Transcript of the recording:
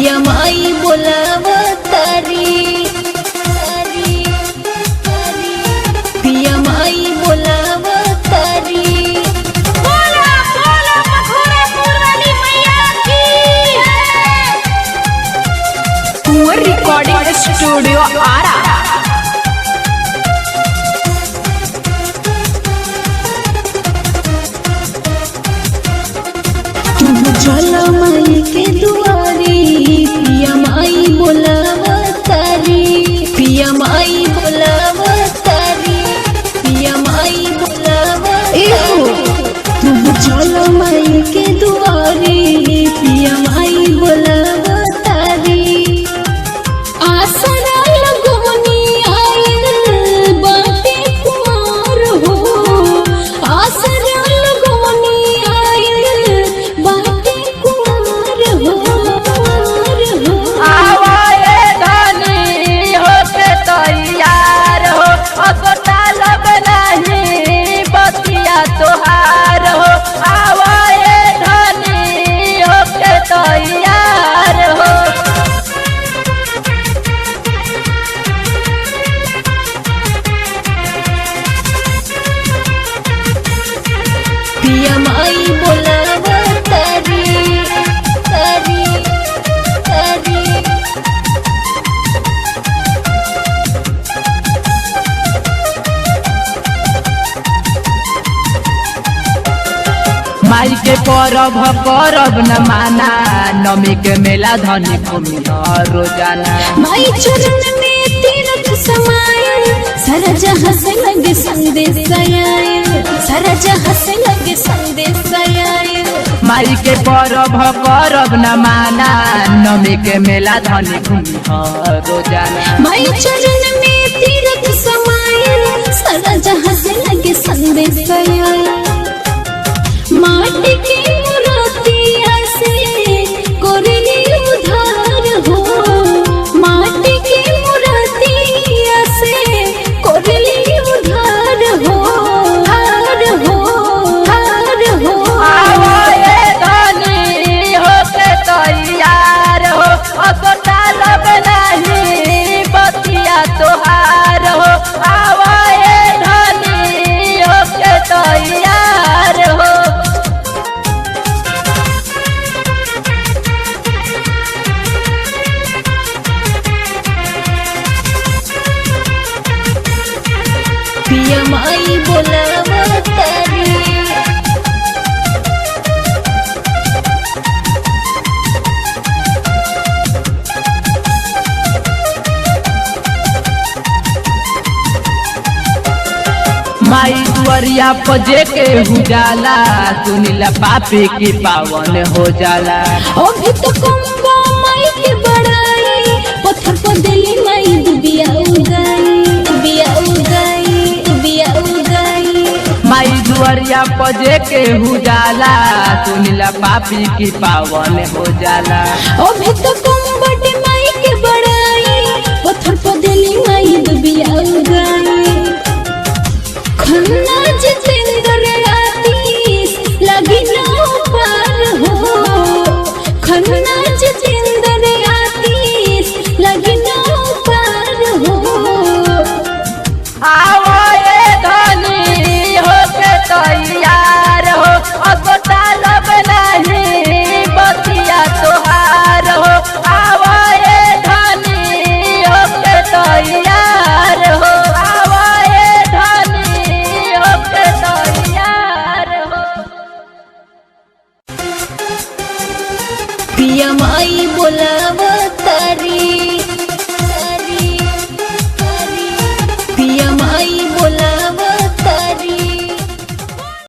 पिया माई बोलावतारी, पिया माई बोलावतारी। बोला बोला मथुरापुर वाली मैया की कुंवर रिकॉर्डिंग स्टूडियो आरा। चला माई के दुआरी, पिया माई बोलावतारी, पिया माई बोलावतारी, पिया माई बोलावतारी। चला माई के दुआरी, पिया माई बोलावतारी। आसरा लगोनी आयल बाटे कुमार हो, आसरा लगोनी आयल बाटे कुमार हो। आवाए धनी होके तैयार हो, अगोटा लब नहीं बतिया तोहार हो। आवाए धनी होके तैयार हो। पिया माई बोलावतारी, तारी तारी। माई के परब करब न माना, नमी के मेला धनी घूमी रोजाना। माई चरण में तीरथ समायल, सारा जहां से लगे संदेश आयल, सारा जहां से लगे संदेश आयल। माई के परब करब न माना, नमी के मेला धनी घूमी रोजाना। माई चरण में तीरथ समायल, सारा जहां से लगे संदेश आयल। माटी की मूर्तिया से कोरली उधार हो, माटी की मूर्तिया से कोरली उधार हो, हार हो, हार हो। आवाए धनी होके तैयार हो, अगोटा लब नहीं बतिया तोहार हो। आवाए धनी होके तैयार हो। पिया माई बोलावतारी। माई दुआरिया पजे के हो जाला, सुनीला पापी की पावन हो जाला। अभी तो कम्बा माई के बड़ाई, पत्थर पर दिली माई दुबिया उगाई, दुबिया उगाई, दुबिया उगाई। माई दुआरिया पजे के हो जाला, सुनीला पापी की पावन हो जाला। अभी तो कम्बट माई के बड़ाई, पत्थर पर दिली माई दुबिया उगाई। खन्ना जितेंद्र आतीश लगी ना पार हो, खन्ना जितेंद्र आतीश लगी ना पार हो। आवाए धनी होके तैयार हो, अगोटा लब नहीं बतिया तोहार हो। आवाए धनी होके तैयार हो, आवाए धनी होके तैयार हो। पिया माई बोलाव